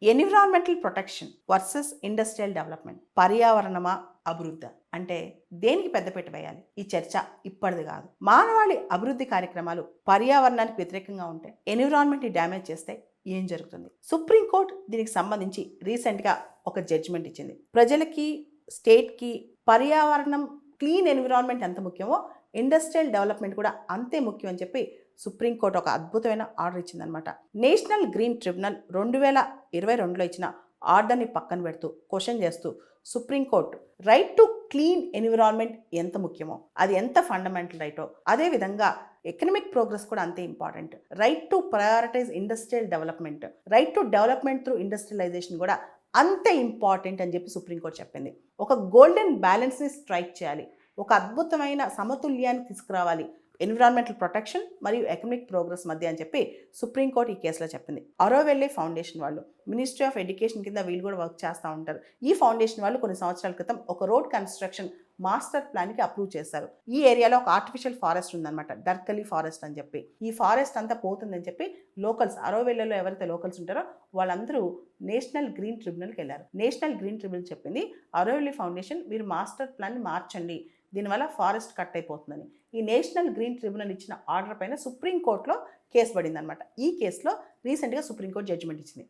Environmental protection versus industrial development. పర్యావరణమా అభివృద్ధి అంటే దేనికి పెద్దపీట వేయాలి? ఈ చర్చ ఇప్పటిది కాదు. మానవాళి అభివృద్ధి కార్యక్రమాలు పర్యావరణానికి వ్యతిరేకంగా ఉంటే, ఎన్విరాన్మెంట్ని డ్యామేజ్ చేస్తే ఏం జరుగుతుంది? సుప్రీంకోర్టు దీనికి సంబంధించి రీసెంట్గా ఒక జడ్జిమెంట్ ఇచ్చింది. ప్రజలకి, స్టేట్కి పర్యావరణం, క్లీన్ ఎన్విరాన్మెంట్ ఎంత ముఖ్యమో ఇండస్ట్రియల్ డెవలప్మెంట్ కూడా అంతే ముఖ్యం అని చెప్పి సుప్రీంకోర్టు ఒక అద్భుతమైన ఆర్డర్ ఇచ్చిందనమాట. నేషనల్ గ్రీన్ ట్రిబ్యునల్ 2022లో ఇచ్చిన ఆర్డర్ని పక్కన పెడుతూ, క్వశ్చన్ చేస్తూ supreme court right to clean environment ఎంత ముఖ్యమో, అది ఎంత ఫండమెంటల్ రైటో, అదేవిధంగా ఎకనమిక్ ప్రోగ్రెస్ కూడా అంతే important. Right to prioritize industrial development, right to development through industrialization కూడా అంతే ఇంపార్టెంట్ అని చెప్పి సుప్రీంకోర్టు చెప్పింది. ఒక గోల్డెన్ బ్యాలెన్స్ని స్ట్రైక్ చేయాలి, ఒక అద్భుతమైన సమతుల్యాన్ని తీసుకురావాలి ఎన్విరాన్మెంటల్ ప్రొటెక్షన్ మరియు ఎకనమిక్ ప్రోగ్రెస్ మధ్య అని చెప్పి సుప్రీంకోర్టు ఈ కేసులో చెప్పింది. అరోవెల్లే ఫౌండేషన్ వాళ్ళు, మినిస్ట్రీ ఆఫ్ ఎడ్యుకేషన్ కింద వీళ్ళు కూడా వర్క్ చేస్తూ ఉంటారు. ఈ ఫౌండేషన్ వాళ్ళు కొన్ని సంవత్సరాల క్రితం ఒక రోడ్ కన్స్ట్రక్షన్ మాస్టర్ ప్లాన్కి అప్రూవ్ చేశారు. ఈ ఏరియాలో ఒక ఆర్టిఫిషియల్ ఫారెస్ట్ ఉందన్నమాట, డర్కలీ ఫారెస్ట్ అని చెప్పి. ఈ ఫారెస్ట్ అంతా పోతుందని చెప్పి లోకల్స్, అరోవెల్లలో ఎవరైతే లోకల్స్ ఉంటారో వాళ్ళందరూ నేషనల్ గ్రీన్ ట్రిబ్యునల్కి వెళ్ళారు. నేషనల్ గ్రీన్ ట్రిబ్యునల్ చెప్పింది, అరోవెల్లీ ఫౌండేషన్ మీరు మాస్టర్ ప్లాన్ని మార్చండి, దీనివల్ల ఫారెస్ట్ కట్ అయిపోతుందని. ఈ నేషనల్ గ్రీన్ ట్రిబ్యునల్ ఇచ్చిన ఆర్డర్ పైన సుప్రీంకోర్టులో కేసు పడింది అనమాట. ఈ కేసులో రీసెంట్గా సుప్రీంకోర్టు జడ్జిమెంట్ ఇచ్చింది.